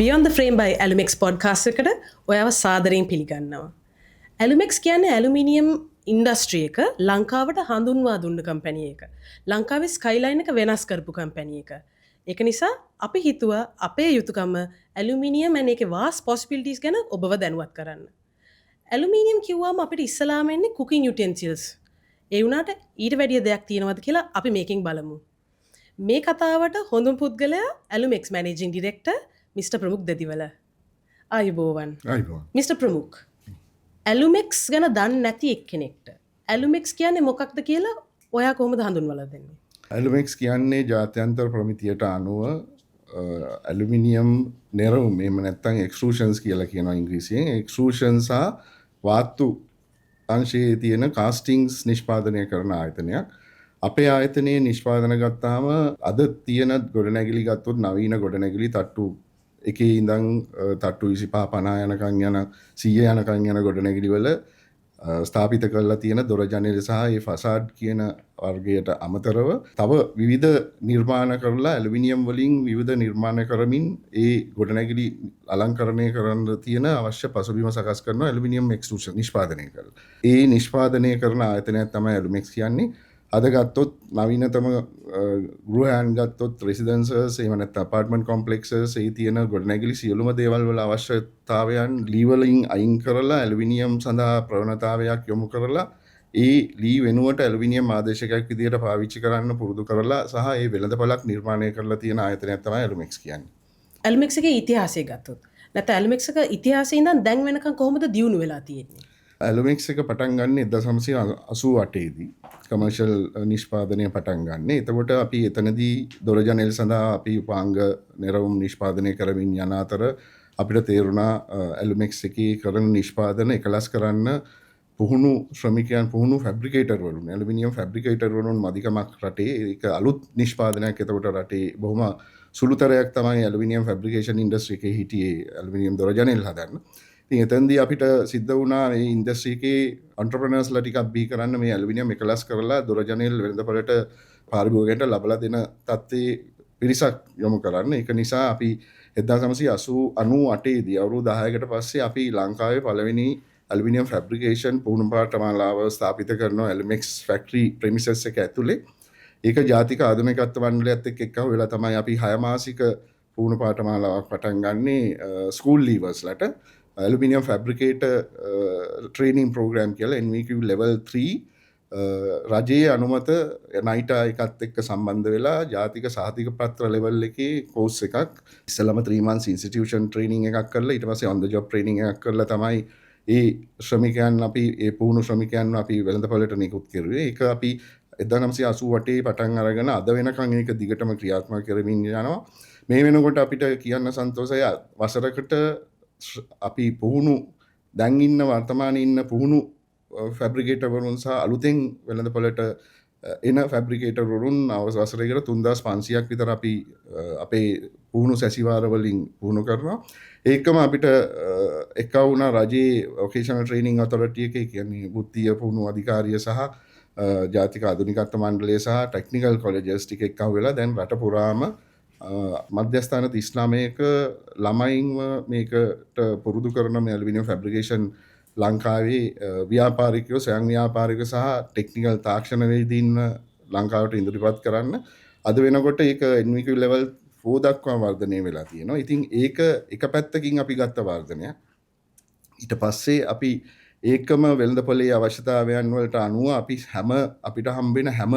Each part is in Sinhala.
Beyond the Frame by Alumex podcast එකට ඔයාව සාදරයෙන් පිළිගන්නවා. Alumex කියන්නේ ඇලුමිනියම් ඉන්ඩස්ට්‍රි එක ලංකාවට හඳුන්වා දුන්න කම්පැනි එක. ලංකාවේ ස්කයිලයින් එක වෙනස් කරපු කම්පැනි එක. ඒක නිසා අපි හිතුවා අපේ යුතුයකම ඇලුමිනියම් and ඒකේ vast possibilities ගැන ඔබව දැනුවත් කරන්න. ඇලුමිනියම් කිව්වම අපිට ඉස්සලාම එන්නේ cooking utensils. ඒ වුණාට ඊට වැඩිය දෙයක් තියෙනවද කියලා අපි මේකෙන් බලමු. මේ කතාවට හොඳම පුද්ගලයා Alumex Managing Director Mr. ප්‍රමුක් දෙදිවල. ආයුබෝවන්. Mr. ප්‍රමුක්. Alumex ගැන දන්නේ නැති එක්කෙනෙක්ට Alumex කියන්නේ මොකක්ද කියලා ඔයා කොහොමද හඳුන්වලා දෙන්නේ? Alumex කියන්නේ ජාත්‍යන්තර ප්‍රමිතියට අනුව ඇලුමිනියම් නෙරවුම් එහෙම නැත්නම් එක්ස්ට්‍රූෂන්ස් කියලා කියනවා ඉංග්‍රීසියෙන්. එක්ස්ට්‍රූෂන්ස් සහ වාතු අංශයේ තියෙන කාස්ටිංස් නිෂ්පාදනය කරන ආයතනයක්. අපේ ආයතනයේ නිෂ්පාදන ගත්තාම අද තියෙන ගොඩනැගිලි ගත්තොත් නවීන ගොඩනැගිලි තට්ටු එකේ ඉඳන් තට්ටු 25 50 යනකම් යන 100 යනකම් යන ගොඩනැගිලි වල ස්ථාපිත කරලා තියෙන දොර ජනෙල සහ ඒ ෆසාඩ් කියන වර්ගයට අමතරව තව විවිධ නිර්මාණ කරලා ඇලුමිනියම් වලින් විවිධ නිර්මාණ කරමින් ඒ ගොඩනැගිලි අලංකරණය කරන්න තියෙන අවශ්‍ය පසුබිම සකස් කරන ඇලුමිනියම් එක්ස්ට්‍රූෂන් නිෂ්පාදනය කරලා. ඒ නිෂ්පාදනය කරන ආයතනයක් තමයි Alumex කියන්නේ. අද ගත්තොත් නවීනතම ගෘහයන් ගත්තොත් රෙසිඩන්සස් එහෙම නැත්නම් අපාර්ට්මන්ට් කොම්ප්ලෙක්සස් ඒ තියෙන ගොඩනැගිලි සියලුම දේවල් වල අවශ්‍යතාවයන් ලී වලින් අයින් කරලා ඇලුමිනියම් සඳහා ප්‍රවණතාවයක් යොමු කරලා ඒ ලී වෙනුවට ඇලුමිනියම් ආදේශකයක් විදිහට පාවිච්චි කරන්න පුරුදු කරලා සහ ඒ වෙළඳපළක් නිර්මාණය කරලා තියෙන ආයතනයක් තමයි Alumex කියන්නේ. Alumex එකේ ඉතිහාසය ගත්තොත් නැත්නම් Alumex එක ඉතිහාසයේ ඉඳන් දැන් වෙනකන් කොහොමද දියුණු වෙලා තියෙන්නේ? Alumex එක පටන් ගන්න 1988 දී කමර්ෂල් නිෂ්පාදනය පටන් ගන්න. එතකොට අපි එතනදී දොර ජනෙල් සඳහා අපි උපාංග නිරවුම් නිෂ්පාදනය කරමින් යන අතර අපිට තේරුණා Alumex එකේ කරන නිෂ්පාදන එකලස් කරන්න පුහුණු ශ්‍රමිකයන් පුහුණු ෆැබ්‍රිකේටර් වරුන් ඇලුමිනියම් ෆැබ්‍රිකේටර් වරුන් මදිකමක් රටේ. ඒක අලුත් නිෂ්පාදනයක්. එතකොට රටේ බොහොම සුළුතරයක් තමයි ඇලුමිනියම් ෆැබ්‍රිකේෂන් ඉන්ඩස්ට්‍රි එකේ හිටියේ ඇලුමිනියම් දොර ජනෙල් හදන්න. ඉතින් එතෙන්දී අපිට සිද්ධ වුණා මේ ඉන්ඩස්ට්‍රි එකේ එන්ටර්ප්‍රෙනර්ස්ලා ටිකක් බී කරන්න මේ ඇලුමිනියම් එකලස් කරලා දොර ජනෙල් වෙළඳපළට පාරිභෝගිකයන්ට ලබලා දෙන තත්ත්වයේ පිරිසක් යොමු කරන්න. ඒක නිසා අපි 1998 දී අවුරුදු 10කට පස්සේ අපි ලංකාවේ පළවෙනි ඇලුමිනියම් ෆැබ්‍රිකේෂන් පුහුණු පාඨමාලාව ස්ථාපිත කරනවා Alumex ෆැක්ටරි ප්‍රෙමිසස් එක ඇතුලේ. ඒක ජාතික ආධුනිකත්ව මණ්ඩලයත් එක්ක වෙලා තමයි අපි 6 මාසික පුහුණු පාඨමාලාවක් පටන් ගන්නේ school ලීවර්ස්ලට. Aluminium fabricator training program කියලා NVQ level 3 රජයේ අනුමත නයිටා එකත් එක්ක සම්බන්ධ වෙලා ජාතික සහතික පත්‍ර level එකේ course එකක් ඉස්සෙල්ලාම 3 months institution training එකක් කරලා ඊට පස්සේ on the job training එකක් කරලා තමයි ඒ ශ්‍රමිකයන් අපි ඒ පුහුණු ශ්‍රමිකයන් අපි වෙළඳපළට නිකුත් කරුවේ. ඒක අපි 1988 පටන් අරගෙන අද වෙනකන් ඒක දිගටම ක්‍රියාත්මක කරමින් යනවා. මේ වෙනකොට අපිට කියන්න සන්තෝෂයි වසරකට අපි පුහුණු දැන් ඉන්න වර්තමානයේ ඉන්න පුහුණු ෆැබ්‍රිකේටර් වරුන් සහ අලුතෙන් වෙළඳපළට එන ෆැබ්‍රිකේටර් වරුන් වසරයකට 3500ක් විතර අපි අපේ පුහුණු සැසිවාර වලින් පුහුණු කරනවා. ඒකම අපිට එක්ක වුණා රජයේ වොකේෂනල් ට්‍රේනින් ඔතොරිටි එකේ කියන්නේ වෘත්තීය පුහුණු අධිකාරිය සහ ජාතික ආධුනිකත්ව මණ්ඩලය සහ ටෙක්නිකල් කොලෙජස් ටික එක්ක වෙලා දැන් රට පුරාම මධ්‍යස්ථාන 39ක ළමයින්ව මේකට පුරුදු කරන මේ ඇලුමිනියම් ෆැබ්‍රිකේෂන් ලංකාවේ ව්‍යාපාරිකයෝ ස්වයං ව්‍යාපාරික සහ ටෙක්නිකල් තාක්ෂණ වේදීන් ලංකාවට ඉදිරිපත් කරන්න අද වෙනකොට ඒක NVQ level 4 දක්වා වර්ධනය වෙලා තියෙනවා. ඉතින් ඒක එක පැත්තකින් අපි ගත්ත වර්ධනයක්. ඊට පස්සේ අපි ඒකම වෙළඳපොලේ අවශ්‍යතාවයන් වලට අනුව අපි අපිට හම්බෙන හැම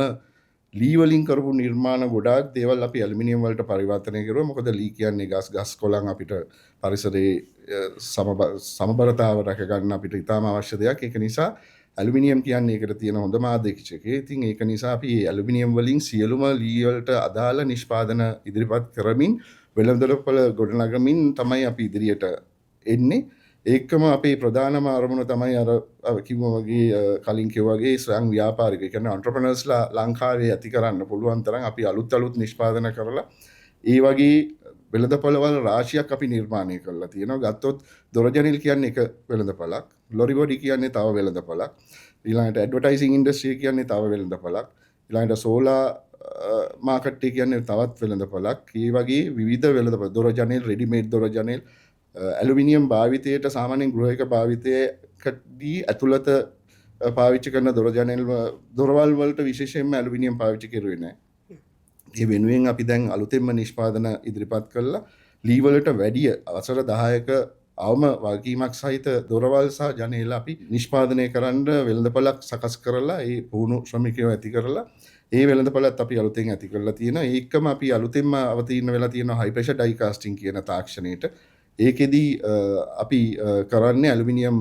ලී වලින් කරපු නිර්මාණ ගොඩාක් දේවල් අපි ඇලුමිනියම් වලට පරිවර්තනය කරුවා. මොකද ලී කියන්නේ ගස් කොළන් අපිට පරිසරයේ සමබරතාව රැක ගන්න අපිට ඉතාම අවශ්‍ය දෙයක්. ඒක නිසා ඇලුමිනියම් කියන්නේ ඒකට තියෙන හොඳම ආදේශකය. ඉතින් ඒක නිසා අපි ඇලුමිනියම් වලින් සියලුම ලී වලට අදාළ නිෂ්පාදන ඉදිරිපත් කරමින් වෙළඳපොළ ගොඩනගමින් තමයි අපි ඉදිරියට එන්නේ. ඒකම අපේ ප්‍රධානම අරමුණ තමයි අර කිව්වා වගේ කලින් කිව්වා වගේ ස්වයං ව්‍යාපාරික කියන්නේ එන්ටර්ප්‍රෙනර්ස්ලා ලංකාවේ ඇති කරන්න පුළුවන් තරම් අපි අලුත් නිෂ්පාදන කරලා ඒ වගේ වෙළඳපළවල රාශියක් අපි නිර්මාණය කරලා තියෙනවා. ගත්තොත් දොර ජනෙල් කියන්නේ එක වෙළඳපළක්, ලොරි බොඩි කියන්නේ තව වෙළඳපළක්, ඊළඟට ඇඩ්වර්ටයිසිං ඉන්ඩස්ට්‍රි කියන්නේ තව වෙළඳපළක්, ඊළඟට සෝලා මාකට් එක කියන්නේ තවත් වෙළඳපොළක්. ඒ වගේ විවිධ වෙළඳපොළ දොර ජනෙල්, රෙඩිමේඩ් දොර ජනෙල්, ඇලුමිනියම් භාවිතයට සාමාන්‍යයෙන් ගෘහික භාවිතයකදී ඇතුළත පාවිච්චි කරන දොර ජනෙල් දොරවල් වලට විශේෂයෙන්ම ඇලුමිනියම් පාවිච්චි කරුවේ නැහැ. ඒ වෙනුවෙන් අපි දැන් අලුතෙන්ම නිෂ්පාදන ඉදිරිපත් කළා. ලී වලට වැඩිය වසර 10ක අවම වගකීමක් සහිත දොරවල් සහ ජනේල අපි නිෂ්පාදනය කරන්න වෙළඳපළක් සකස් කරලා ඒ පුහුණු ශ්‍රමිකයෝ ඇති කරලා ඒ වෙළඳපළත් අපි අලුතෙන් ඇති කරලා තියෙනවා. ඒකම අපි අලුතෙන්ම අවතීර්ණ වෙලා තියෙනවා හයි ප්‍රෙෂර් ඩයි කාස්ටිං කියන තාක්ෂණයට. ඒකෙදී අපි කරන්නේ ඇලුමිනියම්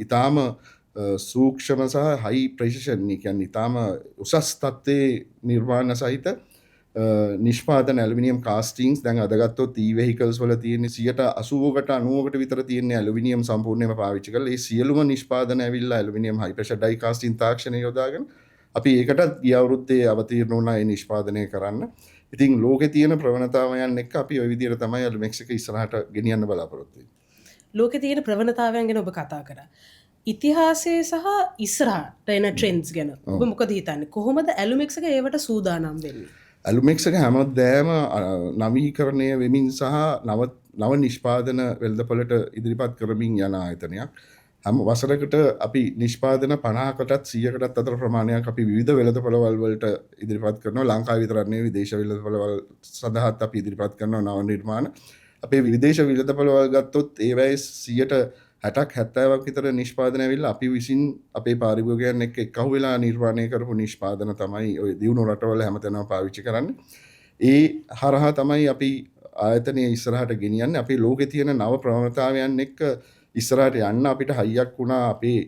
ඊටාම සූක්ෂම සහ හයි ප්‍රෙසිෂන්, කියන්නේ ඊටාම උසස් තත්ත්වයේ නිර්මාණ සහිත නිෂ්පාදන ඇලුමිනියම් කාස්ටිංස්. දැන් අදගත්තොත් E-vehicles වල තියෙන 80%කට 90%කට විතර තියෙන ඇලුමිනියම් සම්පූර්ණයෙන්ම පාවිච්චි කරලා ඒ සියලුම නිෂ්පාදන ඇවිල්ලා ඇලුමිනියම් හයි ප්‍රෙෂර් ඩයි කාස්ටිං තාක්ෂණය යොදාගෙන අපි ඒකටත් ගිය අවුරුද්දේ අවතීර්ණ වුණා ඒ නිෂ්පාදනය කරන්න. ඉතින් ලෝකේ තියෙන ප්‍රවණතාවයන් එක්ක අපි ওই විදිහට තමයි ඇලුමෙක්ස් එක ඉස්සරහට ගෙනියන්න බලාපොරොත්තු වෙන්නේ. ලෝකේ තියෙන ප්‍රවණතාවයන් ගැන ඔබ කතා කරා. ඉතිහාසය සහ ඉස්සරහට එන ට්‍රෙන්ඩ්ස් ගැන ඔබ මොකද හිතන්නේ? කොහොමද ඇලුමෙක්ස් එක ඒවට සූදානම් වෙන්නේ? ඇලුමෙක්ස් එක හැමදෑම නවීකරණය වෙමින් සහ නව නිෂ්පාදන වෙළඳපොළට ඉදිරිපත් කරමින් යන ආයතනයක්. හැම වසරකට අපි නිෂ්පාදන 50කටත් 100කටත් අතර ප්‍රමාණයක් අපි විවිධ වෙළඳපොළවල් වලට ඉදිරිපත් කරනවා. ලංකාව විතරක් නෙවෙයි විදේශ වෙළඳපොළවල් සඳහාත් අපි ඉදිරිපත් කරනවා නව නිර්මාණ. අපේ විදේශ වෙළඳපොළවල් ගත්තොත් ඒවැයි 60ක් 70ක් විතර නිෂ්පාදන ඇවිල්ලා අපි විසින් අපේ පාරිභෝගිකයන් එක්ක එකහුව වෙලා නිර්මාණය කරපු නිෂ්පාදන තමයි ඔය දියුණු රටවල හැමතැනම පාවිච්චි කරන්නේ. ඒ හරහා තමයි අපි ආයතනය ඉස්සරහට ගෙනියන්නේ. අපේ ලෝකේ තියෙන නව ප්‍රවණතාවයන් එක්ක ඉස්සරහට යන්න අපිට හයියක් වුණා අපේ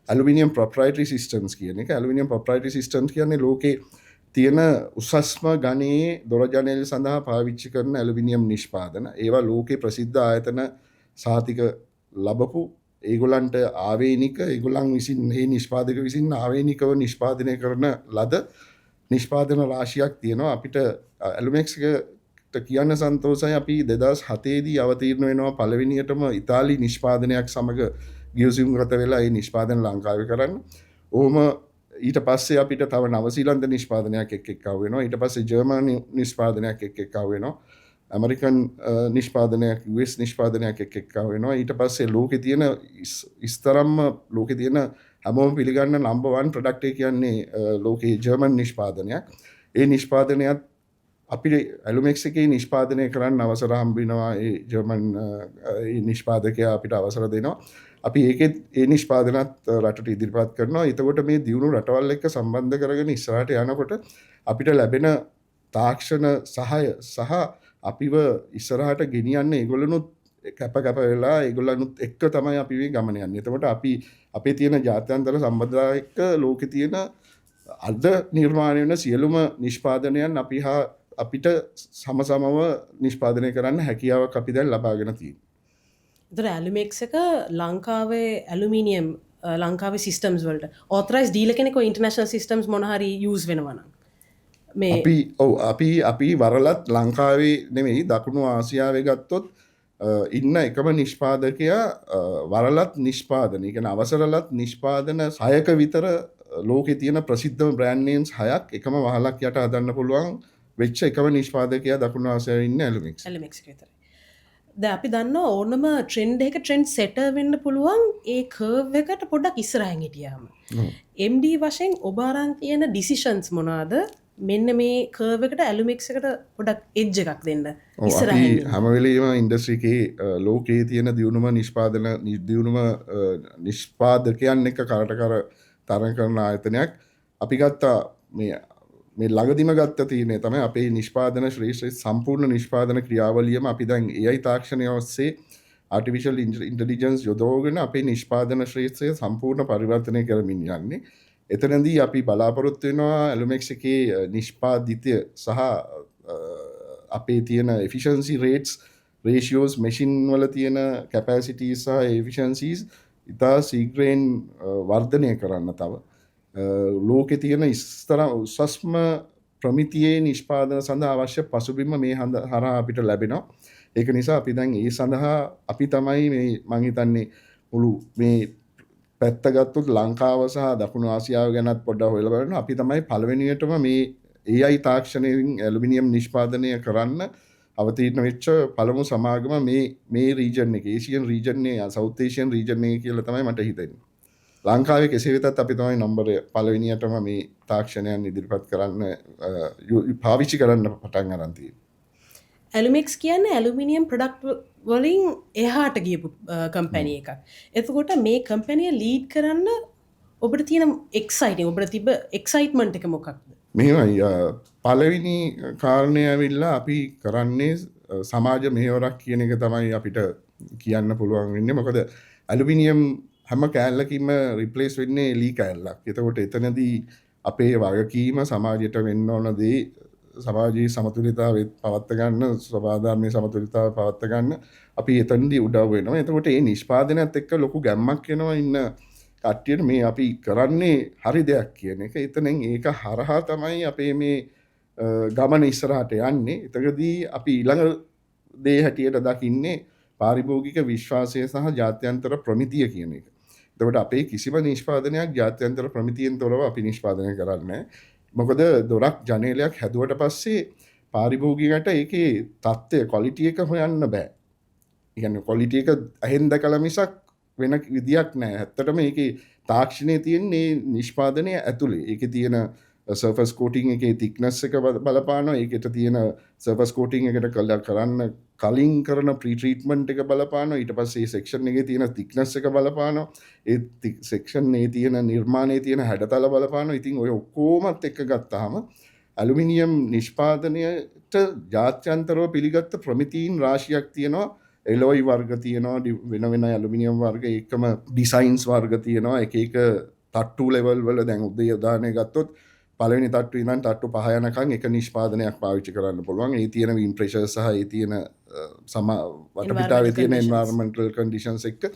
ඇලුමිනියම් ප්‍රොප්‍රයිටරි සිස්ටම්ස් කියන එක. ඇලුමිනියම් ප්‍රොප්‍රයිටරි සිස්ටම්ස් කියන්නේ ලෝකේ තියෙන උසස්ම ගණයේ දොර ජනෙල් සඳහා පාවිච්චි කරන ඇලුමිනියම් නිෂ්පාදන. ඒවා ලෝකේ ප්‍රසිද්ධ ආයතන සාතික ලබපු, ඒගොල්ලන්ට ආවේනික, ඒගොල්ලන් විසින් මේ නිෂ්පාදක විසින් ආවේනිකව නිෂ්පාදනය කරන ලද නිෂ්පාදන රාශියක් තියෙනවා. අපිට ඇලුමෙක්ස් එකට කියන්න සන්තෝෂයි. අපි 2007 දී අවතීර්ණ වෙනවා පළවෙනියටම ඉතාලි නිෂ්පාදනයක් සමග ගියුසියුම්ගත වෙලා ඒ නිෂ්පාදන ලංකාවේ කරන්න. ඔහොම ඊට පස්සේ අපිට තව නවසීලන්ත නිෂ්පාදනයක් එක්ක ආව වෙනවා. ඊට පස්සේ ජර්මනි නිෂ්පාදනයක් එක්ක ආව වෙනවා. ඇමරිකන් නිෂ්පාදනයක්, US නිෂ්පාදනයක් එක්ක ආව වෙනවා. ඊට පස්සේ ලෝකේ තියෙන ඉස්තරම්ම ලෝකේ තියෙන හැමෝම පිළිගන්න නම්බර් 1 ප්‍රොඩක්ට් එක කියන්නේ ලෝකේ ජර්මන් නිෂ්පාදනයක්. ඒ නිෂ්පාදනයත් අපිට ඇලුමෙක්ස් එකේ නිෂ්පාදනය කරන්න අවසර හම්බ වෙනවා. ඒ ජර්මන් නිෂ්පාදකයා අපිට අවසර දෙනවා. අපි ඒකෙත් ඒ නිෂ්පාදනත් රටට ඉදිරිපත් කරනවා. එතකොට මේ දියුණු රටවල් එක්ක සම්බන්ධ කරගෙන ඉස්සරහට යනකොට අපිට ලැබෙන තාක්ෂණ සහාය සහ අපිව ඉස්සරහට ගෙනියන්න ඒගොල්ලනුත් කැප වෙලා ඒගොල්ලනුත් එක්ක තමයි අපි මේ ගමන යන්නේ. එතකොට අපි අපේ තියෙන ජාත්‍යන්තර සම්බන්ධතාවය එක්ක ලෝකේ තියෙන අද නිර්මාණය වෙන සියලුම නිෂ්පාදනයන් අපිට සමසමව නිෂ්පාදනය කරන්න හැකියාවක් අපි දැන් ලබාගෙන තියෙනවා. ඒතර ඇලුමෙක්ස් එක ලංකාවේ ඇලුමිනියම් ලංකාවේ සිස්ටම්ස් වලට ඔතොරයිස් ඩීලර් කෙනෙක් ඔය ඉන්ටර්නැෂනල් සිස්ටම්ස් මොන හරි යූස් වෙනවා නම් අපි වරලත් ලංකාවේ නෙමෙයි දකුණු ආසියාවේ ගත්තොත් ඉන්න එකම නිෂ්පාදකයා වරලත් නිෂ්පාදන, ඒ කියන්නේ අවසරලත් නිෂ්පාදන 6ක විතර ලෝකේ තියෙන ප්‍රසිද්ධම බ්‍රෑන්ඩ් නේම්ස් 6ක් එකම වහලක් යට හදන්න පුළුවන් වෙච්ච එකම නිෂ්පාදකයා දකුණු ආසියාවේ ඉන්න ඇලුමෙක්ස් විතරයි. දැන් අපි දන්නවා ඕනම ට්‍රෙන්ඩ් එක ට්‍රෙන්ඩ් සෙටර් වෙන්න පුළුවන් ඒ කර්ව් එකට පොඩ්ඩක් ඉස්සරහින් හිටියාම. MD වශයෙන් ඔබ අරන් තියෙන ඩිසිෂන්ස් මොනවාද? මෙන්න මේ කර්ව් එකට ඇලුමෙක්ස් එකට පොඩක් එජ් එකක් දෙන්න ඉස්සරහින්. අපි හැම වෙලේම ඉන්ඩස්ට්‍රි එකේ ලෝකයේ තියෙන දියුණුම නිෂ්පාදකයන් එක්ක කරට කර තරඟ කරන ආයතනයක්. අපි ගත්තා මේ ළඟදිම ගත්ත තියෙන්නේ තමයි අපේ නිෂ්පාදන ශ්‍රේෂ්ඨ සම්පූර්ණ නිෂ්පාදන ක්‍රියාවලියම අපි දැන් AI තාක්ෂණය ඔස්සේ ආටිෆිෂල් ඉන්ටෙලිජන්ස් යොදවගෙන අපේ නිෂ්පාදන ශ්‍රේෂ්ඨය සම්පූර්ණ පරිවර්තනය කරමින් යන්නේ. එතනදී අපි බලාපොරොත්තු වෙනවා ඇලුමෙක්ස් එකේ නිෂ්පාදිතය සහ අපේ තියෙන efficiency rates ratios machine වල තියෙන capacities සහ efficiencies ඉතා ශීඝ්‍රයෙන් වර්ධනය කරන්න තව ලෝකේ තියෙන උසස්ම ප්‍රමිතියේ නිෂ්පාදන සඳහා අවශ්‍ය පසුබිම මේ හරහා අපිට ලැබෙනවා. ඒක නිසා අපි දැන් ඒ සඳහා අපි තමයි මේ මං හිතන්නේ මුළු මේ පැත්ත ගත්තොත් ලංකාව සහ දකුණු ආසියාව ගැනත් පොඩ්ඩක් හොයලා බලන්න අපි තමයි පළවෙනියටම මේ AI තාක්ෂණයෙන් ඇලුමිනියම් නිෂ්පාදනය කරන්න අවතීර්ණ වෙච්ච පළමු සමාගම මේ රීජන් එකේ, ඒසියන් රීජන් එකේ, සවුත් ඒසියන් රීජන් එකේ කියලා තමයි මට හිතෙන්නේ. ලංකාවේ කෙසේ වෙතත් අපි තමයි නම්බර පළවෙනියටම මේ තාක්ෂණයන් ඉදිරිපත් කරන්න පාවිච්චි කරන්න පටන් ගන්න තියෙන්නේ. ඇලුමෙක්ස් කියන්නේ ඇලුමිනියම් ප්‍රොඩක්ට් වලින් එහාට ගියපු කම්පැනි එකක්. එතකොට මේ කම්පැනිය ලීඩ් කරන්න ඔබට තියෙන එක්සයිටිං, ඔබට තිබ්බ එක්සයිට්මන්ට් එක මොකක්ද? මෙහෙමයි, පළවෙනි කාරණය ඇවිල්ලා අපි කරන්නේ සමාජ මෙහෙවරක් කියන එක තමයි අපිට කියන්න පුළුවන් වෙන්නේ. මොකද ඇලුමිනියම් හැම කෑල්ලකින්ම රිප්ලේස් වෙන්නේ ලී කෑල්ලක්. එතකොට එතනදී අපේ වගකීම සමාජයට වෙන්න ඕන දේ සමාජයේ සමතුලිතතාවය පවත්වා ගන්න, සමාධර්මයේ සමතුලිතතාවය පවත්වා ගන්න අපි එතනදී උදව් වෙනවා. එතකොට මේ නිෂ්පාදනයත් එක්ක ලොකු ගැම්මක් එනවා ඉන්න කට්ටියට මේ අපි කරන්නේ හරි දෙයක් කියන එක. එතනෙන් ඒක හරහා තමයි අපේ මේ ගමන ඉස්සරහට යන්නේ. එතකදී අපි ඊළඟ දේ හැටියට දකින්නේ පාරිභෝගික විශ්වාසය සහ ජාත්‍යන්තර ප්‍රමිතිය කියන එක. එතකොට අපේ කිසිම නිෂ්පාදනයක් ජාත්‍යන්තර ප්‍රමිතියෙන් තොරව අපි නිෂ්පාදනය කරන්නේ නැහැ. මොකද දොරක් ජනේලයක් හැදුවට පස්සේ පාරිභෝගිකයට ඒකේ තත්ත්වය ක්වොලිටි එක හොයන්න බෑ. ඒ කියන්නේ ක්වොලිටි එක අහෙන් දැකලා මිසක් වෙන විදියක් නැහැ. ඇත්තටම ඒකේ තාක්ෂණයේ තියෙන්නේ නිෂ්පාදනය ඇතුලේ. ඒකේ තියෙන සර්ෆස් කෝටිං එකේ thickness එක බලපානවා. ඒකට තියෙන සර්ෆස් කෝටිං එකට කරන්න කලින් කරන ප්‍රී ට්‍රීට්මන්ට් එක බලපානවා. ඊට පස්සේ සෙක්ෂන් එකේ තියෙන thickness එක බලපානවා. ඒ සෙක්ෂන් එකේ තියෙන නිර්මාණයේ තියෙන හැඩතල බලපානවා. ඉතින් ඔය ඔක්කොමත් එක්ක ගත්තාම ඇලුමිනියම් නිෂ්පාදනයට ජාත්‍යන්තරව පිළිගත්ත ප්‍රමිතීන් රාශියක් තියෙනවා. එලොයි වර්ග තියෙනවා, වෙන වෙන ඇලුමිනියම් වර්ග, ඒකම ඩිසයින්ස් වර්ග තියෙනවා. එක එක තට්ටු ලෙවල් වල දැන් උදාහරණයක් ගත්තොත් පළවෙනි තට්ටු ඉඳන් තට්ටු 5 යනකම් එක නිෂ්පාදනයක් පාවිච්චි කරන්න පුළුවන්. ඒ තියෙන වින් ප්‍රෙෂර් සහ ඒ තියෙන වටපිටාවේ තියෙන එන්වයරන්මන්ටල් කන්ඩිෂන්ස් එක්ක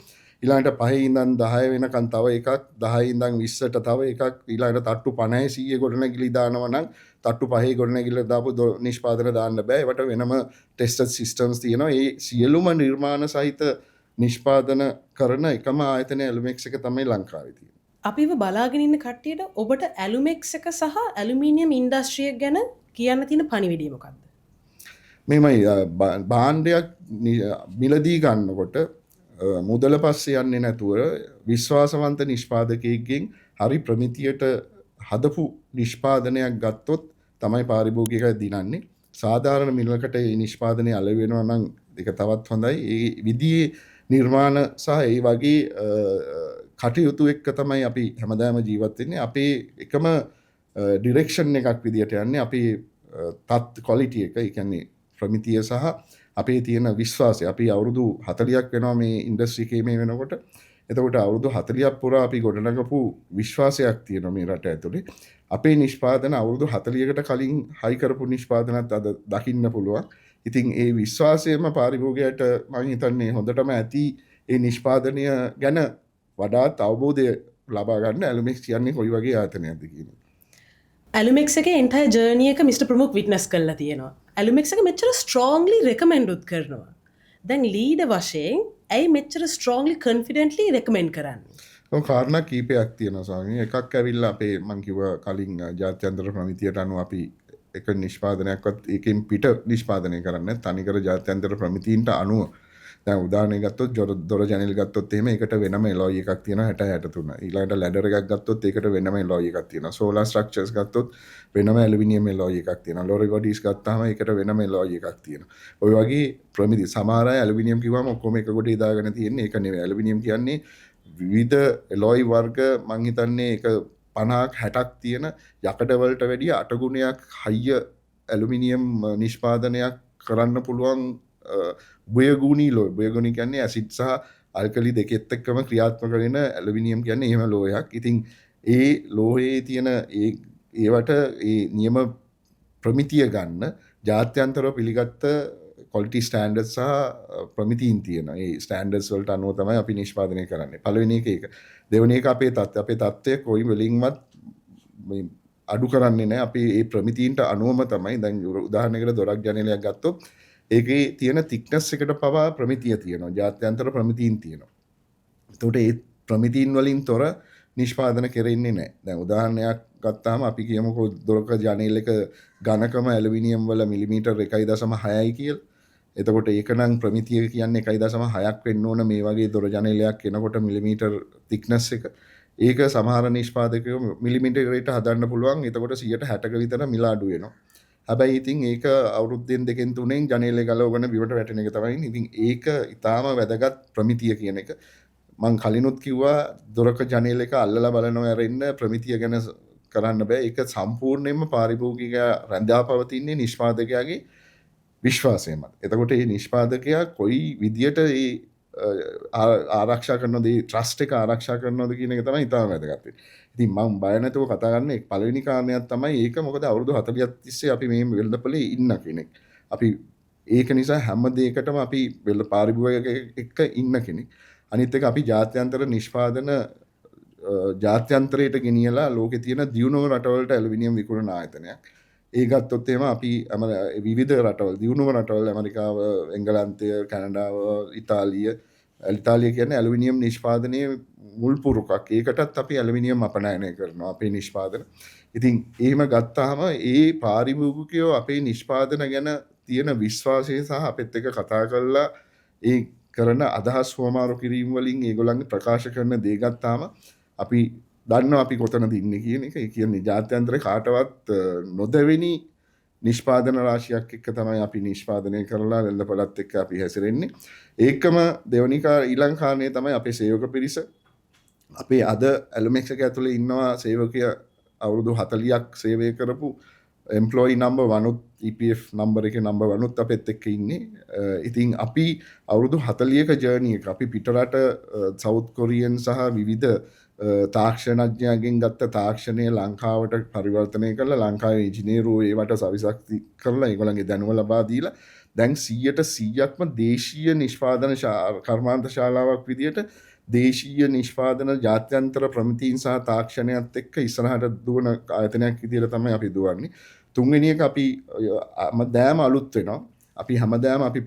ඊළඟට 5 ඉඳන් 10 වෙනකන් තව එකක්, 10 ඉඳන් 20ට තව එකක්, ඊළඟට තට්ටු 50 100 ගොඩනැගිලි දානවා නම් තට්ටු 5 ගොඩනැගිල්ල දාපු නිෂ්පාදන දාන්න බෑ. ඒවට වෙනම ටෙස්ටඩ් සිස්ටම්ස් තියෙනවා. ඒ සියලුම නිර්මාණ සහිත නිෂ්පාදන කරන එකම ආයතනය ඇලුමෙක්ස් එක තමයි ලංකාවේ තියෙන්නේ. අපිව බලාගෙන ඉන්න කට්ටියට ඔබට ඇලුමෙක්ස් එක සහ ඇලුමිනියම් ඉන්ඩස්ට්‍රිය ගැන කියන්න තියෙන පණිවිඩය මොකක්ද? මෙමයි, භාණ්ඩයක් මිලදී ගන්නකොට මුදල පස්සේ යන්නේ නැතුව විශ්වාසවන්ත නිෂ්පාදකයෙක්ගෙන් හරි ප්‍රමිතියට හදපු නිෂ්පාදනයක් ගත්තොත් තමයි පාරිභෝගිකය දිනන්නේ. සාධාරණ මිලකට මේ නිෂ්පාදනය අලෙවි වෙනවා නම් ඒක තවත් හොඳයි. ඒ විදිහේ නිර්මාණ සහ ඒ වගේ කටයුතු එක්ක තමයි අපි හැමදාම ජීවත් වෙන්නේ. අපේ එකම ඩිරෙක්ෂන් එකක් විදියට යන්නේ අපේ ක්වොලිටි එක. ඒ කියන්නේ ප්‍රමිතිය සහ අපේ තියෙන විශ්වාසය. අපි අවුරුදු 40ක් වෙනවා මේ ඉන්ඩස්ට්‍රි එකේ මේ වෙනකොට. එතකොට අවුරුදු 40ක් පුරා අපි ගොඩනගපු විශ්වාසයක් තියෙනවා මේ රට ඇතුලේ. අපේ නිෂ්පාදන අවුරුදු 40කට කලින් හයි කරපු නිෂ්පාදනත් අද දකින්න පුළුවන්. ඉතින් ඒ විශ්වාසයම පාරිභෝගිකයට මම හිතන්නේ හොඳටම ඇති. ඒ නිෂ්පාදනය ගැන වඩාත් අවබෝධය ලබා ගන්න ඇලුමෙක්ස් කියන්නේ කොයි වගේ ආයතනයක්ද කියන එක. ඇලුමෙක්ස් එකේ එන්ටයර් ජර්නි එක මිස්ටර් ප්‍රමුඛ් විට්නස් කරලා තියෙනවා. ඇලුමෙක්ස් එක මෙච්චර ස්ට්‍රෝංලි රෙකමෙන්ඩ් උත් කරනවා. දැන් ලීඩර් වශයෙන් ඇයි මෙච්චර ස්ට්‍රෝංලි කොන්ෆිඩන්ට්ලි රෙකමෙන්ඩ් කරන්නේ? කාරණා කීපයක් තියෙනවා ස්වාමී. එකක් ඇවිල්ලා අපේ මං කිව්වා කලින් ජාත්‍යන්තර ප්‍රමිතියට අනුව අපි එක නිෂ්පාදනයක්වත් ඒකෙන් පිට නිෂ්පාදනය කරන්නේ තනිකර ජාත්‍යන්තර ප්‍රමිතීන්ට අනුව. දැන් උදාහරණයක් ගත්තොත් දොර ජනෙල් ගත්තොත් එහෙම ඒකට වෙනම එලොයි එකක් තියෙනවා 60 63. ඊළඟට ලැඩර් එකක් ගත්තොත් ඒකට වෙනම එලොයි එකක් තියෙනවා. සෝලාර් ස්ට්‍රක්චර්ස් ගත්තොත් වෙනම ඇලුමිනියම් එලොයි එකක් තියෙනවා. ලොරි බොඩිස් ගත්තාම ඒකට වෙනම එලොයි එකක් තියෙනවා. ඔය වගේ ප්‍රමිති සමහර අය ඇලුමිනියම් කිව්වම ඔක්කොම එක කොට දාගෙන තියෙන්නේ. ඒක නෙවෙයි. ඇලුමිනියම් කියන්නේ විවිධ එලොයි වර්ග මං හිතන්නේ ඒක 50ක් 60ක් තියෙන යකඩ වලට වැඩිය 8 ගුණයක් හයිය ඇලුමිනියම් නිෂ්පාදනයක් කරන්න පුළුවන් උභයගුණී ලෝහ. උභයගුණී කියන්නේ ඇසිඩ් සහ ඇල්කලි දෙකෙත් එක්කම ක්‍රියාත්මක වෙන ඇලුමිනියම් කියන්නේ එහෙම ලෝහයක්. ඉතින් ඒ ලෝහයේ තියෙන ඒවට ඒ නියම ප්‍රමිතිය ගන්න ජාත්‍යන්තරව පිළිගත්ත ක්වොලිටි ස්ටෑන්ඩඩ්ස් සහ ප්‍රමිතීන් තියෙනවා. ඒ ස්ටෑන්ඩඩ්ස් වලට අනුව තමයි අපි නිෂ්පාදනය කරන්නේ. පළවෙනි එක ඒක. දෙවෙනි එක අපේ තත්ත්වය කොයි වෙලින්වත් අඩු කරන්නේ නැහැ. අපි මේ ප්‍රමිතීන්ට අනුවම තමයි දැන් උදාහරණයකට දොරක් ජනේලයක් ගත්තොත් ඒකේ තියෙන thickness එකට පවා ප්‍රමිතිය තියෙනවා. ජාත්‍යන්තර ප්‍රමිතීන් තියෙනවා. එතකොට ඒ ප්‍රමිතීන් වලින් තොර නිෂ්පාදන කෙරෙන්නේ නැහැ. දැන් උදාහරණයක් ගත්තාම අපි කියමුකෝ දොරක ජනේල එක ඝනකම ඇලුමිනියම් වල මිලිමීටර් 1.6යි කියලා. එතකොට ඒක නම් ප්‍රමිතිය කියන්නේ 1.6ක් වෙන්න ඕන මේ වගේ දොර ජනේලයක් එනකොට මිලිමීටර් thickness එක. ඒක සමහර නිෂ්පාදකයෝ මිලිමීටරයට හදන්න පුළුවන්. එතකොට 160ක විතර මිල අඩු වෙනවා. හැබැයි ඉතින් ඒක අවුරුද්දෙන් දෙකෙන් තුනෙන් ජනේලේ ගලවගෙන බිමට වැටෙන එක තමයි. ඉතින් ඒක ඊටාම වැදගත් ප්‍රමිතිය කියන එක. මං කලිනුත් කිව්වා දොරක ජනේල එක අල්ලලා බලනවා ඇරෙන්න ප්‍රමිතිය ගැන කරන්න බෑ. ඒක සම්පූර්ණයෙන්ම පාරිභෝගික රැඳා පවතින්නේ නිෂ්පාදකයාගේ විශ්වාසය මත. එතකොට මේ නිෂ්පාදකයා කොයි විදියට මේ ආරක්ෂා කරනවද, මේ ට්‍රස්ට් එක ආරක්ෂා කරනවද කියන එක තමයි ඉතාම වැදගත් වෙන්නේ. ඉතින් මම බය නැතුව කතා කරන්නේ පළවෙනි කාරණයක් තමයි ඒක. මොකද අවුරුදු 40ක් තිස්සේ අපි මේ වෙළඳපොලේ ඉන්න කෙනෙක්. අපි ඒක නිසා හැම දෙයකටම අපි පාරිභෝගිකයෙක් එක්ක ඉන්න කෙනෙක්. අනිත් එක අපි ජාත්‍යන්තර නිෂ්පාදන ජාත්‍යන්තරයට ගෙනියලා ලෝකේ තියෙන දියුණුව රටවලට ඇලුමිනියම් විකුණන ආයතනයක්. ඒ ගත්තොත් එහෙම අපි විවිධ රටවල් දියුණුව රටවල් ඇමරිකාව, එංගලන්තය, කැනඩාව, ඉතාලිය කියන්නේ ඇලුමිනියම් නිෂ්පාදනයේ මුල් පුරුකක්. ඒකටත් අපි ඇලුමිනියම් අපනයනය කරනවා අපේ නිෂ්පාදන. ඉතින් එහෙම ගත්තාම ඒ පාරිභෝගිකයෝ අපේ නිෂ්පාදන ගැන තියෙන විශ්වාසය සහ අපිත් එක්ක කතා කරලා ඒ කරන අදහස් හොමාරු කිරීම වලින් ඒගොල්ලන්ගේ ප්‍රකාශ කරන දේ ගත්තාම අපි දන්නවා අපි කොතනද ඉන්නේ කියන එක. ඒ කියන්නේ ජාත්‍යන්තර කාටවත් නොදෙවෙනි නිෂ්පාදන රාශියක් එක්ක තමයි අපි නිෂ්පාදනය කරලා වෙළඳපොළත් එක්ක අපි හැසිරෙන්නේ. ඒකම දෙවනි ඊළඟ කාරණේ තමයි අපේ සේවක පිරිස. අපේ අද ඇලුමෙක්ස් එක ඇතුලේ ඉන්නවා සේවකයා අවුරුදු 40ක් සේවය කරපු එම්ප්ලොයි නම්බර් 1 උත් EPF නම්බර් එකේ නම්බර් 1 උත් අපිත් එක්ක ඉන්නේ. ඉතින් අපි අවුරුදු 40ක ජර්නි එක අපි පිටරට සවුත් කොරියන් සහ විවිධ තාක්ෂණඥයන්ගෙන් ගත්ත තාක්ෂණය ලංකාවට පරිවර්තනය කරලා ලංකාවේ ඉංජිනේරුවෝ ඒවට සවිසක්ති කරලා ඒගොල්ලන්ගේ දැනුම ලබා දීලා දැන් 100%ක්ම දේශීය නිෂ්පාදන කර්මාන්ත ශාලාවක් විදියට දේශීය නිෂ්පාදන ජාත්‍යන්තර ප්‍රමිතීන් සහ තාක්ෂණයත් එක්ක ඉස්සරහට දුවන ආයතනයක් විදියට තමයි අපි දුවන්නේ. තුන්වෙනි එක අපි හැමදාම අලුත් වෙනවා. අපි හැමදාම අපි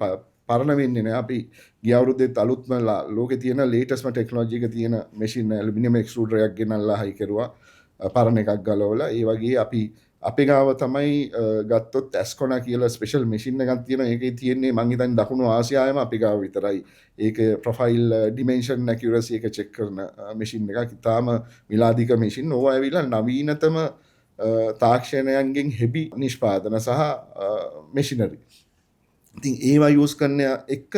පරණ වෙන්නේ නැහැ. අපි ගිය අවුරුද්දේත් අලුත්ම ලෝකේ තියෙන ලේටස්ට්ම ටෙක්නොලොජි එක තියෙන මැෂින් ඇලුමිනියම් එක්ස්ට්‍රූඩර් එකක් ගෙනල්ලා හයි කරුවා. පරණ එකක් ගලවලා. ඒ වගේ අපි අපේ ගාව තමයි ගත්තොත් ඇස්කොනා කියලා ස්පෙෂල් මැෂින් එකක් තියෙනවා. ඒකේ තියෙන්නේ මං හිතන්නේ දකුණු ආසියාවේම අපේ ගාව විතරයි. ඒක ප්‍රොෆයිල් ඩිමෙන්ෂන් ඇකියුරසි එක චෙක් කරන මැෂින් එකක්. ඉතාලම මිලාදික මැෂින්. ඕවා ඇවිල්ලා නවීනතම තාක්ෂණයන්ගෙන් හෙබි නිෂ්පාදන සහ මැෂිනරි. ඉතින් ඒවා යූස් කරන එක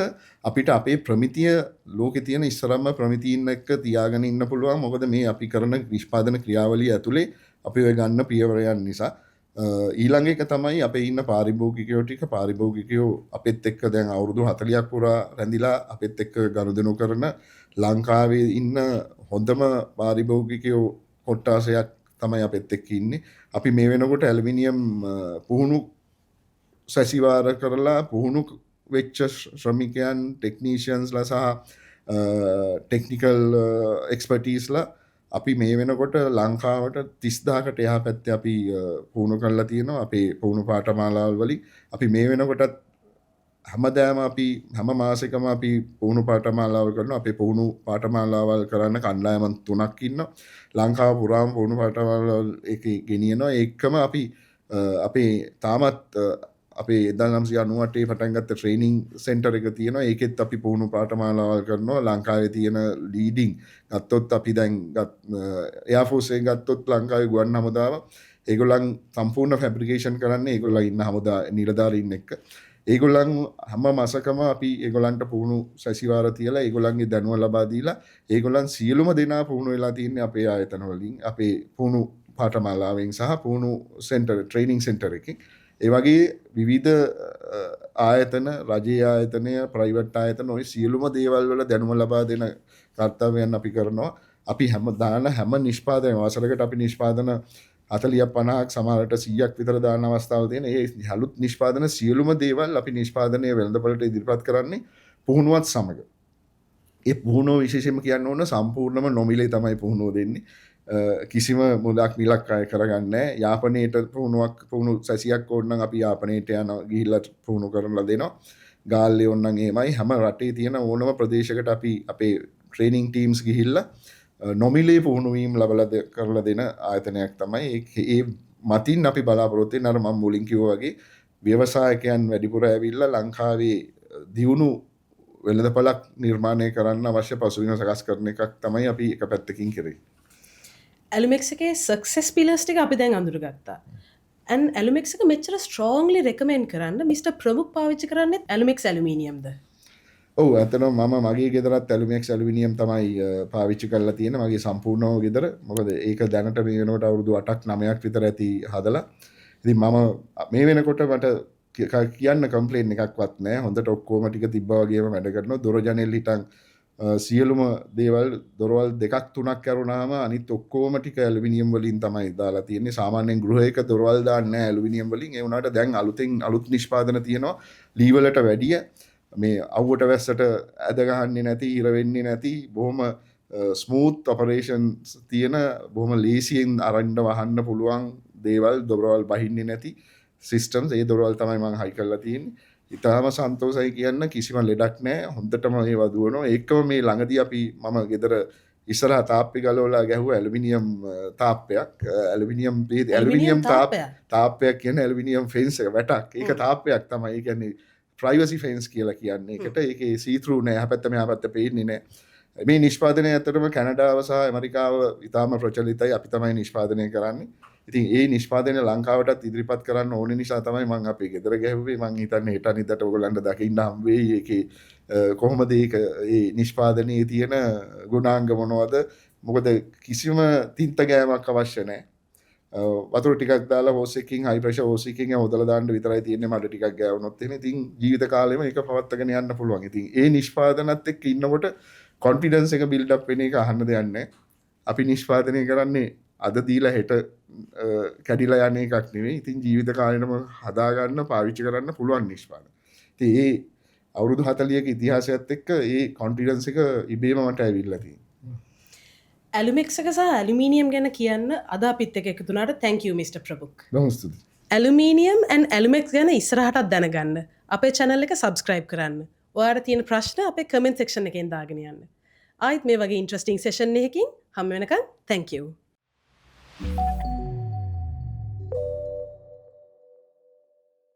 අපිට අපේ ප්‍රමිතිය ලෝකේ තියෙන ඉස්සරම්ම ප්‍රමිතීන් එක්ක තියාගෙන ඉන්න පුළුවන්. මොකද මේ අපි කරන නිෂ්පාදන ක්‍රියාවලිය ඇතුලේ අපි ඔය ගන්න පියවරයන් නිසා. ඊළඟ එක තමයි අපේ ඉන්න පාරිභෝගිකයෝ අපිත් එක්ක දැන් අවුරුදු 40ක් පුරා රැඳිලා අපිත් එක්ක ගනුදෙනු කරන ලංකාවේ ඉන්න හොඳම පාරිභෝගිකයෝ කොට්ටාසයක් තමයි අපිත් එක්ක ඉන්නේ. අපි මේ වෙනකොට ඇලුමිනියම් පුහුණු සැසිවාර කරලා පුහුණු වෙච්ච ශ්‍රමිකයන් ටෙක්නීෂියන්ස්ලා සහ ටෙක්නිකල් එක්ස්පර්ටීස්ලා අපි මේ වෙනකොට ලංකාවට 30000කට එහා පැත්තේ අපි පුහුණු කරලා තියෙනවා. අපේ පුහුණු පාඨමාලාවල් වලින් අපි මේ වෙනකොටත් හැමදාම අපි හැම මාසෙකම අපි පුහුණු පාඨමාලාවල් කරනවා. අපේ පුහුණු පාඨමාලාවල් කරන්න කණ්ඩායම් 3ක් ඉන්නවා. ලංකාව පුරාම පුහුණු පාඨමාලාවල් එකේ ගෙනියනවා. ඒකම අපි අපේ තාමත් අපේ 1998 පටන් ගත්ත ට්‍රේනින් සෙන්ටර් එක තියෙනවා. ඒකෙත් අපි පුහුණු පාඨමාලාවල් කරනවා. ලංකාවේ තියෙන ලීඩින් ගත්තොත් අපි දැන් එයාර් ෆෝස් එකෙන් ගත්තොත් ලංකාවේ ගුවන් හමුදාව ඒගොල්ලන් සම්පූර්ණ ෆැබ්‍රිකේෂන් කරන්නේ ඒගොල්ලන් ඉන්න හමුදා නිලධාරීන් එක්ක. ඒගොල්ලන් හැම මාසකම අපි ඒගොල්ලන්ට පුහුණු සැසිවාර තියලා ඒගොල්ලන්ගේ දැනුම ලබා දීලා ඒගොල්ලන් සියලුම දෙනා පුහුණු වෙලා තින්නේ අපේ ආයතන වලින් අපේ පුහුණු පාඨමාලාවෙන් සහ පුහුණු සෙන්ටර් ට්‍රේනින් සෙන්ටර් එකකින්. ඒ වගේ විවිධ ආයතන රජයේ ආයතනය ප්‍රයිවට් ආයතන ඔය සියලුම දේවල් වල දැනුම ලබා දෙන කර්තව්‍යයන් අපි කරනවා. අපි හැම නිෂ්පාදනය වසරකට අපි නිෂ්පාදන 40ක් 50ක් සමහරට 100ක් විතර දාන අවස්ථාවල් තියෙන. ඒ අලුත් නිෂ්පාදන සියලුම දේවල් අපි නිෂ්පාදනයේ වෙළඳපොළට ඉදිරිපත් කරන්නේ පුහුණුවත් සමග. ඒ පුහුණුව විශේෂයෙන්ම කියන්න ඕන සම්පූර්ණම නොමිලේ තමයි පුහුණුව දෙන්නේ. කිසිම මුදක් මිලක් අය කරගන්නේ නැහැ. යාපනයේට පුහුණු සැසියක් ඕන නම් අපි යාපනයේට යන ගිහිල්ලා පුහුණු කරලා දෙනවා. ගාල්ලේ ඕන නම් එහෙමයි. හැම රටේ තියෙන ඕනම ප්‍රදේශයකට අපි අපේ ට්‍රේනින් ටීම්ස් ගිහිල්ලා නොමිලේ පුහුණුවීම් ලබල කරලා දෙන ආයතනයක් තමයි ඒ මතින් අපි බලාපොරොත්තේ නර මම මුලින් කිව්වා වගේ ව්‍යවසායකයන් වැඩිපුර ඇවිල්ලා ලංකාවේ දියුණු වෙළඳපළක් නිර්මාණය කරන්න අවශ්‍ය පසුබිම සකස් කරන එකක් තමයි අපි එක පැත්තකින් කරේ. ඇලුමෙක්ස් එකේ සක්සස් පිලර්ස් ටික අපි දැන් අඳුරගත්තා. and ඇලුමෙක්ස් එක මෙච්චර ස්ට්‍රෝන්ග්ලි රෙකමෙන්ඩ් කරන්න මිස්ටර් ප්‍රමුඛ් පාවිච්චි කරන්නේ ඇලුමෙක්ස් ඇලුමිනියම්ද? ඔව් ඇත්තටම මම මගේ ගෙදරත් ඇලුමිනියම් ඇලුමිනියම් තමයි පාවිච්චි කරලා තියෙන මගේ සම්පූර්ණව ගෙදර. මොකද ඒක දැනට මේ වෙනකොට අවුරුදු 8ක් 9ක් විතර ඇති හදලා. ඉතින් මම මේ වෙනකොට මට කියන්න කම්ප්ලේන් එකක්වත් නැහැ. හොඳට ඔක්කොම ටික තිබ්බා වගේම වැඩ කරනවා. දොර ජනෙල් හිටන් සියලුම දේවල් දොරවල් දෙකක් තුනක් කරුණාම අනිත් ඔක්කොම ටික ඇලුමිනියම් වලින් තමයි දාලා තියෙන්නේ. සාමාන්‍යයෙන් ගෘහයක දොරවල් දාන්නේ නැහැ ඇලුමිනියම් වලින්. ඒ වුණාට දැන් අලුත් නිෂ්පාදන තියෙනවා ලී වලට වැඩිය මේ අවුවට වැස්සට ඇද ගහන්නේ නැති ඉර වෙන්නේ නැති බොහොම ස්මූත් ඔපරේෂන්ස් තියෙන බොහොම ලේසියෙන් අරන්න වහන්න පුළුවන් දේවල් දොරවල් බහින්නේ නැති සිස්ටම්ස් ඒ දොරවල් තමයි මම හයි කරලා තියෙන්නේ. ඉතාලම සන්තෝෂයි කියන්න කිසිම ලෙඩක් නැහැ. හොඳටම ඒවා දුවනවා. ඒකම මේ ළඟදී අපි මම ගෙදර ඉස්සරහා තාප්පි ගලවලා ගැහුවා ඇලුමිනියම් තාප්පයක්. ඇලුමිනියම් තාප්පයක් කියන්නේ ඇලුමිනියම් ෆෙන්ස් එක වැටක්. ඒක තාප්පයක් තමයි. ඒ කියන්නේ ප්‍රයිවසි ෆෙන්ස් කියලා කියන්නේ. ඒකට ඒකේ සී ත්‍රූ නෑ. හැපැත්ත මෙහා පැත්ත පේන්නේ නෑ. මේ නිෂ්පාදනය ඇත්තටම කැනඩාව සහ ඇමරිකාව ඉතාම ප්‍රචලිතයි. අපි තමයි නිෂ්පාදනය කරන්නේ. ඉතින් ඒ නිෂ්පාදනය ලංකාවටත් ඉදිරිපත් කරන්න ඕන නිසා තමයි මම අපේ ගෙදර ගැහුවේ. මම හිතන්නේ හෙට අනිද්දාට ඔයගොල්ලන්ට දකින්න හම් වෙයි. ඒකේ කොහොමද ඒක ඒ නිෂ්පාදනයේ තියෙන ගුණාංග මොනවද? මොකද කිසිම තින්ත ගෑමක් අවශ්‍ය නැහැ. වතුර ටිකක් දාලා හෝස් එකකින් හයි ප්‍රෙෂර් හෝස් එකකින් හොදලා දාන්න විතරයි තියෙන්නේ. මඩ ටිකක් ගෑවුනොත් එහෙනම් ඉතින් ජීවිත කාලෙම ඒක පවත්වාගෙන යන්න පුළුවන්. ඉතින් ඒ නිෂ්පාදනත් එක්ක ඉන්නකොට කොන්ෆිඩන්ස් එක බිල්ඩ් අප් වෙන එක අහන්න දෙයක් නැහැ. අපි නිෂ්පාදනය කරන්නේ අද දීලා හෙට කැඩිලා යන එකක් නෙවෙයි. ඉතින් ජීවිත කාලෙම හදාගන්න පාවිච්චි කරන්න පුළුවන් නිෂ්පාදන. ඉතින් ඒ අවුරුදු 40ක ඉතිහාසයත් එක්ක ඒ කොන්ෆිඩන්ස් එක ඉබේම මට ඇවිල්ලා තියෙනවා. ඇලුමෙක්ස් එක සහ ඇලුමිනියම් ගැන කියන්න අද අපිත් එක්ක එකතු වුණාට thank you Mr. ප්‍රමුඛ්. බොහොම ස්තුතියි. ඇලුමිනියම් and ඇලුමෙක්ස් ගැන ඉස්සරහටත් දැනගන්න අපේ channel එක subscribe කරන්න. ඔයාලට තියෙන ප්‍රශ්න අපේ comment section එකෙන් දාගෙන යන්න. ආයිත් මේ වගේ interesting session එකකින් හම්බ වෙනකන් thank you.